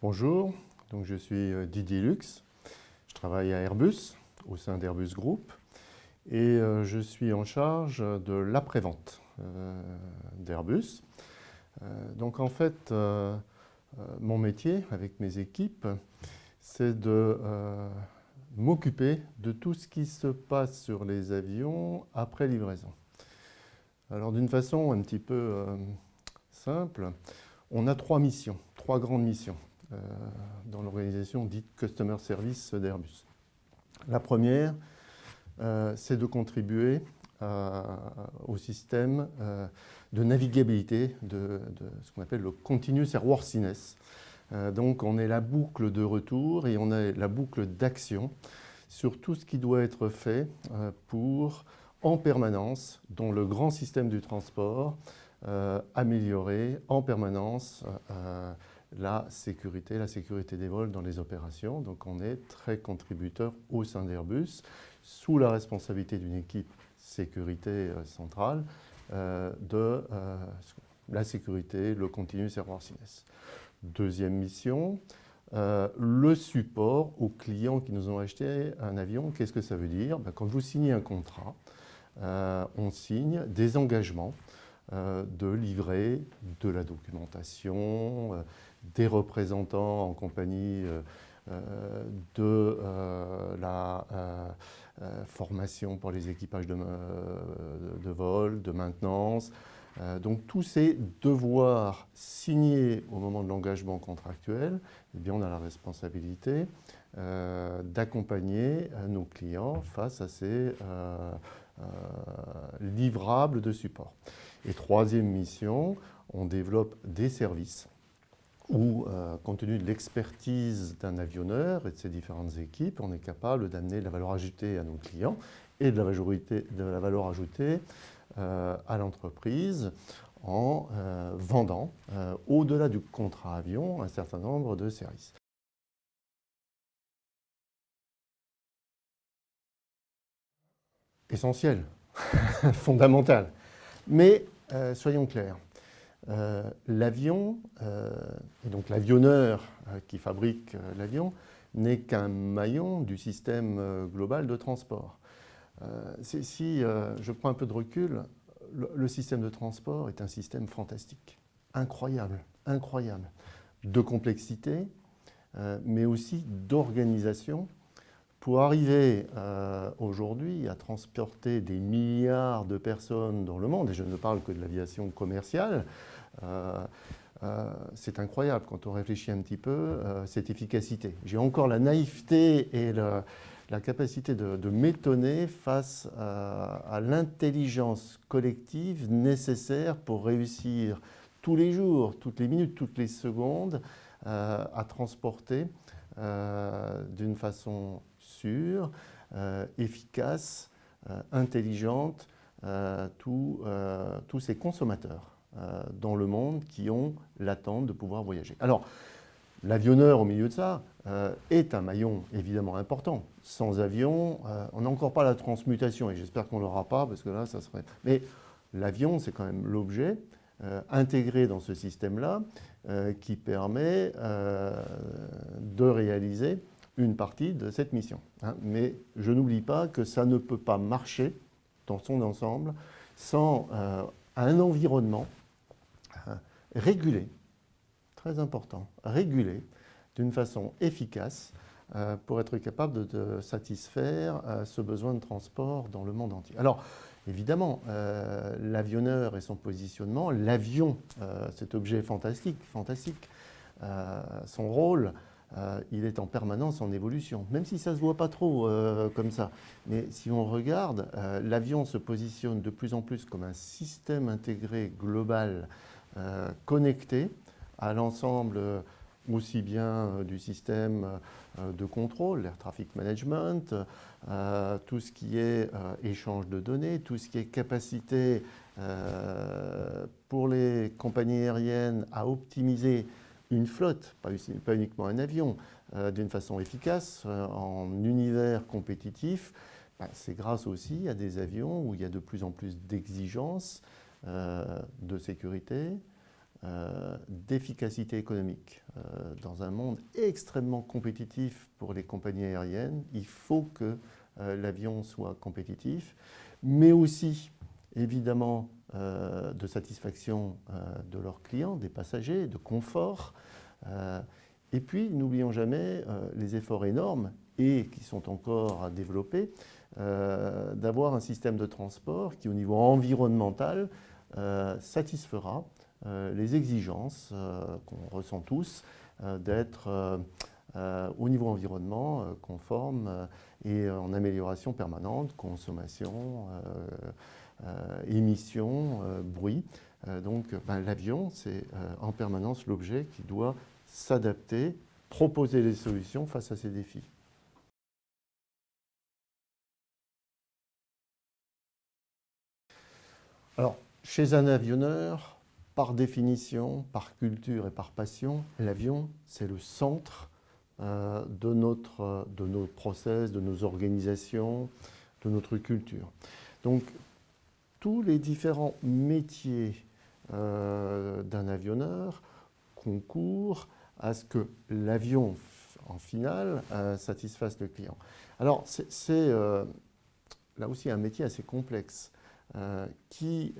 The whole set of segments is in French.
Bonjour, donc je suis Didier Lux, je travaille à Airbus, au sein d'Airbus Group, et je suis en charge de l'après-vente d'Airbus. Donc en fait, mon métier avec mes équipes, c'est de m'occuper de tout ce qui se passe sur les avions après livraison. Alors d'une façon un petit peu simple, on a trois grandes missions dans l'organisation dite Customer Service d'Airbus. La première, c'est de contribuer au système de navigabilité de ce qu'on appelle le Continuous Airworthiness. Donc on est la boucle de retour et on a la boucle d'action sur tout ce qui doit être fait pour, en permanence, dans le grand système du transport, améliorer en permanence la sécurité des vols dans les opérations. Donc on est très contributeur au sein d'Airbus, sous la responsabilité d'une équipe sécurité centrale, de la sécurité, le continuous airworthiness. Deuxième mission, le support aux clients qui nous ont acheté un avion. Qu'est-ce que ça veut dire? Quand vous signez un contrat, on signe des engagements de livrer de la documentation, des représentants en compagnie de la formation pour les équipages de vol, de maintenance. Donc tous ces devoirs signés au moment de l'engagement contractuel, eh bien, on a la responsabilité d'accompagner nos clients face à ces livrables de support. Et troisième mission, on développe des services où, compte tenu de l'expertise d'un avionneur et de ses différentes équipes, on est capable d'amener de la valeur ajoutée à nos clients et de la valeur ajoutée à l'entreprise en vendant, au-delà du contrat avion, un certain nombre de services. Essentiel, fondamental. Mais soyons clairs. L'avion, et donc l'avionneur qui fabrique l'avion, n'est qu'un maillon du système global de transport. Si je prends un peu de recul, le système de transport est un système fantastique, incroyable, incroyable, de complexité, mais aussi d'organisation, pour arriver aujourd'hui à transporter des milliards de personnes dans le monde, et je ne parle que de l'aviation commerciale, c'est incroyable quand on réfléchit un petit peu cette efficacité. J'ai encore la naïveté et la capacité de m'étonner face à l'intelligence collective nécessaire pour réussir tous les jours, toutes les minutes, toutes les secondes à transporter d'une façon sûre, efficace, intelligente tous ces consommateurs dans le monde qui ont l'attente de pouvoir voyager. Alors, l'avionneur au milieu de ça est un maillon évidemment important. Sans avion, on n'a encore pas la transmutation et j'espère qu'on ne l'aura pas parce que là, ça serait... Mais l'avion, c'est quand même l'objet intégré dans ce système-là qui permet de réaliser une partie de cette mission. Mais je n'oublie pas que ça ne peut pas marcher dans son ensemble sans un environnement régulé, très important, régulé d'une façon efficace pour être capable de satisfaire ce besoin de transport dans le monde entier. Alors, évidemment, l'avionneur et son positionnement, l'avion, cet objet fantastique, son rôle, il est en permanence en évolution, même si ça ne se voit pas trop comme ça. Mais si on regarde, l'avion se positionne de plus en plus comme un système intégré global connecté à l'ensemble aussi bien du système de contrôle, l'air traffic management, tout ce qui est échange de données, tout ce qui est capacité pour les compagnies aériennes à optimiser une flotte, pas uniquement un avion, d'une façon efficace, en univers compétitif. C'est grâce aussi à des avions où il y a de plus en plus d'exigences de sécurité, d'efficacité économique. Dans un monde extrêmement compétitif pour les compagnies aériennes, il faut que l'avion soit compétitif, mais aussi, évidemment, de satisfaction de leurs clients, des passagers, de confort. Et puis, n'oublions jamais les efforts énormes et qui sont encore à développer, d'avoir un système de transport qui, au niveau environnemental, satisfera les exigences qu'on ressent tous d'être au niveau environnement conforme et en amélioration permanente, consommation, émissions, bruit. Donc l'avion, c'est en permanence l'objet qui doit s'adapter, proposer des solutions face à ces défis. Alors, chez un avionneur, par définition, par culture et par passion, l'avion, c'est le centre de nos process, de nos organisations, de notre culture. Donc, tous les différents métiers d'un avionneur concourent à ce que l'avion, en finale, satisfasse le client. Alors, c'est là aussi un métier assez complexe qui,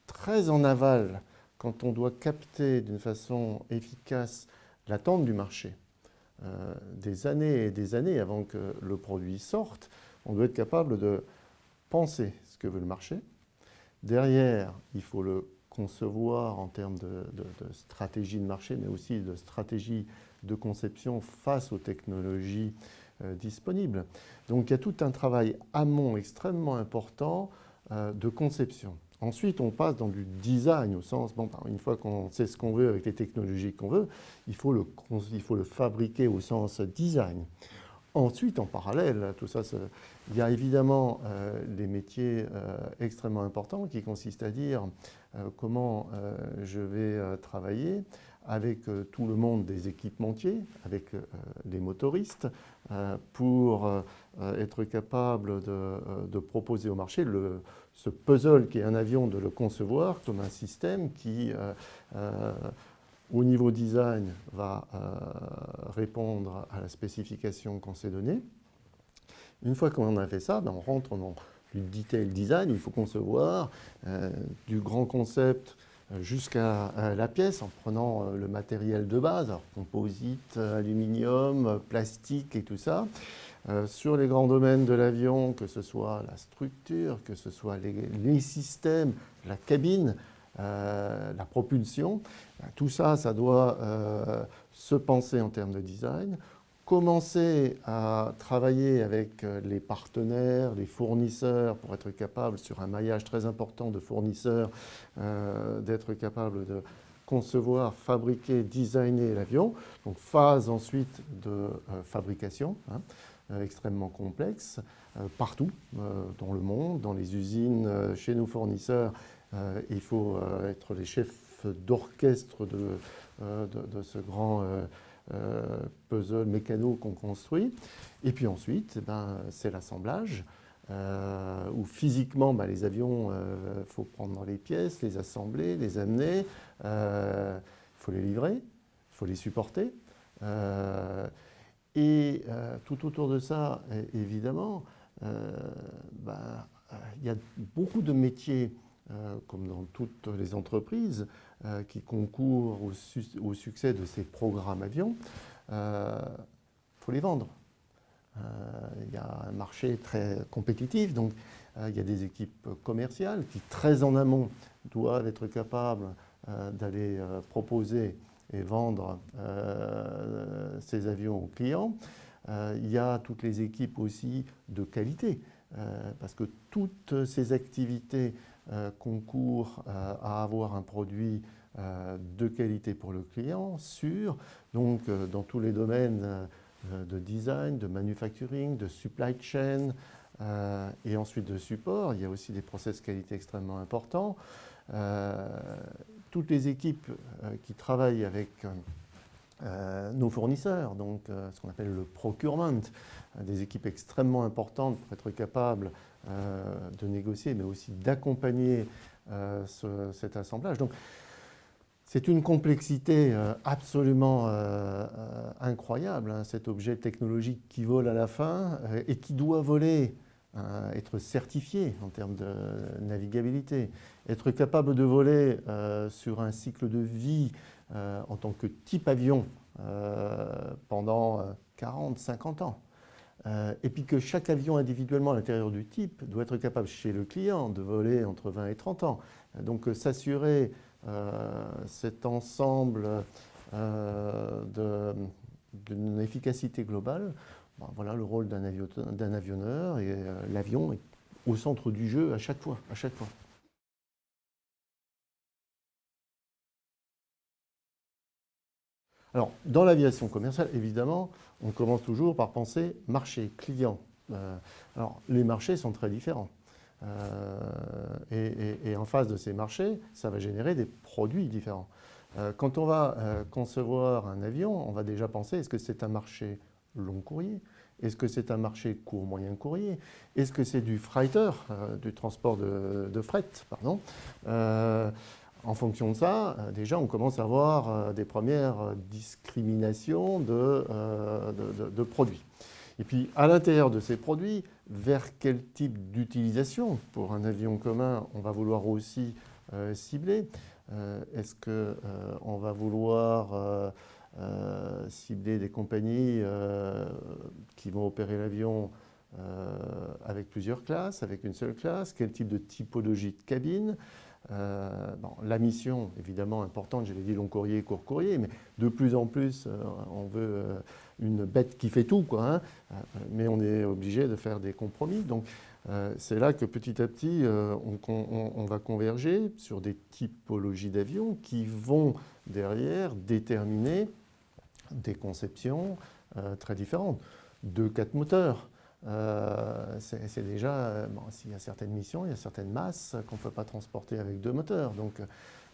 très en aval, quand on doit capter d'une façon efficace l'attente du marché, des années et des années avant que le produit sorte, on doit être capable de penser ce que veut le marché. Derrière, il faut le concevoir en termes de stratégie de marché, mais aussi de stratégie de conception face aux technologies disponibles. Donc il y a tout un travail amont extrêmement important de conception. Ensuite, on passe dans du design, au sens, bon, une fois qu'on sait ce qu'on veut avec les technologies qu'on veut, il faut le fabriquer au sens design. Ensuite, en parallèle, tout ça, il y a évidemment les métiers extrêmement importants qui consistent à dire comment je vais travailler avec tout le monde des équipementiers, avec les motoristes, pour être capable de proposer au marché ce puzzle qui est un avion, de le concevoir comme un système qui, au niveau design, va répondre à la spécification qu'on s'est donnée. Une fois qu'on a fait ça, on rentre dans du detail design, il faut concevoir du grand concept jusqu'à la pièce en prenant le matériel de base, alors composite, aluminium, plastique et tout ça. Sur les grands domaines de l'avion, que ce soit la structure, que ce soit les systèmes, la cabine, la propulsion, tout ça, ça doit se penser en termes de design. Commencer à travailler avec les partenaires, les fournisseurs, pour être capable, sur un maillage très important de fournisseurs, d'être capable de concevoir, fabriquer, designer l'avion. Donc phase ensuite de fabrication, extrêmement complexe, partout dans le monde, dans les usines, chez nos fournisseurs. Il faut être les chefs d'orchestre de ce grand puzzle mécano qu'on construit. Et puis ensuite, c'est l'assemblage, où physiquement, les avions, il faut prendre les pièces, les assembler, les amener, il faut les livrer, il faut les supporter. Et tout autour de ça, évidemment, il y a beaucoup de métiers, comme dans toutes les entreprises, qui concourent au succès de ces programmes avions. Il faut les vendre. Il y a un marché très compétitif, donc il y a des équipes commerciales qui, très en amont, doivent être capables d'aller proposer et vendre ces avions aux clients. Il y a toutes les équipes aussi de qualité, parce que toutes ces activités concourent à avoir un produit de qualité pour le client, sûr, donc dans tous les domaines de design, de manufacturing, de supply chain, et ensuite de support. Il y a aussi des process qualité extrêmement importants. Toutes les équipes qui travaillent avec nos fournisseurs, donc ce qu'on appelle le procurement, des équipes extrêmement importantes pour être capables de négocier, mais aussi d'accompagner cet assemblage. Donc, C'est une complexité absolument incroyable, hein, cet objet technologique qui vole à la fin et qui doit voler, être certifié en termes de navigabilité, être capable de voler sur un cycle de vie en tant que type avion pendant 40, 50 ans. Et puis que chaque avion individuellement à l'intérieur du type doit être capable chez le client de voler entre 20 et 30 ans. Donc s'assurer cet ensemble d'une efficacité globale, bon, voilà le rôle d'un avionneur et l'avion est au centre du jeu à chaque fois. Alors, dans l'aviation commerciale, évidemment, on commence toujours par penser marché, client. Alors, les marchés sont très différents. Et en face de ces marchés, ça va générer des produits différents. Quand on va concevoir un avion, on va déjà penser, est-ce que c'est un marché long courrier? Est-ce que c'est un marché court moyen courrier? Est-ce que c'est du freighter, du transport de fret, pardon? En fonction de ça, déjà, on commence à avoir des premières discriminations de produits. Et puis, à l'intérieur de ces produits, vers quel type d'utilisation pour un avion commun on va vouloir aussi cibler? Est-ce qu'on va vouloir cibler des compagnies qui vont opérer l'avion avec plusieurs classes, avec une seule classe? Quel type de typologie de cabine? Bon, la mission, évidemment, importante, j'avais dit long courrier, court courrier, mais de plus en plus, on veut une bête qui fait tout, quoi, hein, mais on est obligé de faire des compromis. Donc, c'est là que petit à petit, on va converger sur des typologies d'avions qui vont derrière déterminer des conceptions très différentes. 2-4 moteurs. C'est déjà, bon, s'il y a certaines missions, il y a certaines masses qu'on ne peut pas transporter avec 2 moteurs. Donc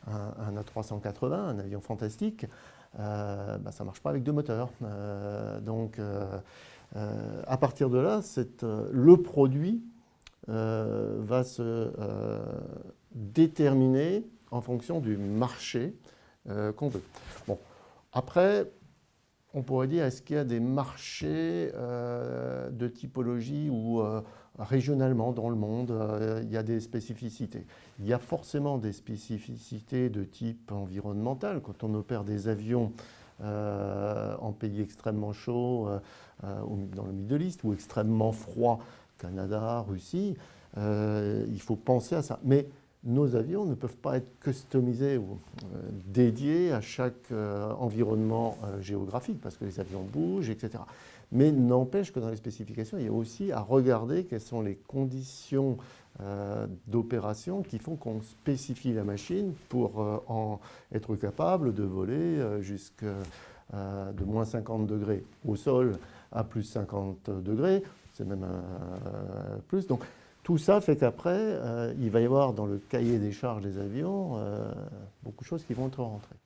un A380, un avion fantastique, ça ne marche pas avec 2 moteurs. Donc à partir de là, le produit va se déterminer en fonction du marché qu'on veut. Bon, après, on pourrait dire, est-ce qu'il y a des marchés de typologie où régionalement dans le monde, il y a des spécificités? Il y a forcément des spécificités de type environnemental. Quand on opère des avions en pays extrêmement chauds, dans le Middle East, ou extrêmement froid, Canada, Russie, il faut penser à ça. Mais nos avions ne peuvent pas être customisés ou dédiés à chaque environnement géographique, parce que les avions bougent, etc. Mais n'empêche que dans les spécifications, il y a aussi à regarder quelles sont les conditions d'opération qui font qu'on spécifie la machine pour en être capable de voler jusqu'à de moins 50 degrés au sol à plus 50 degrés, c'est même plus. Donc, tout ça fait qu'après, il va y avoir dans le cahier des charges des avions beaucoup de choses qui vont être rentrées.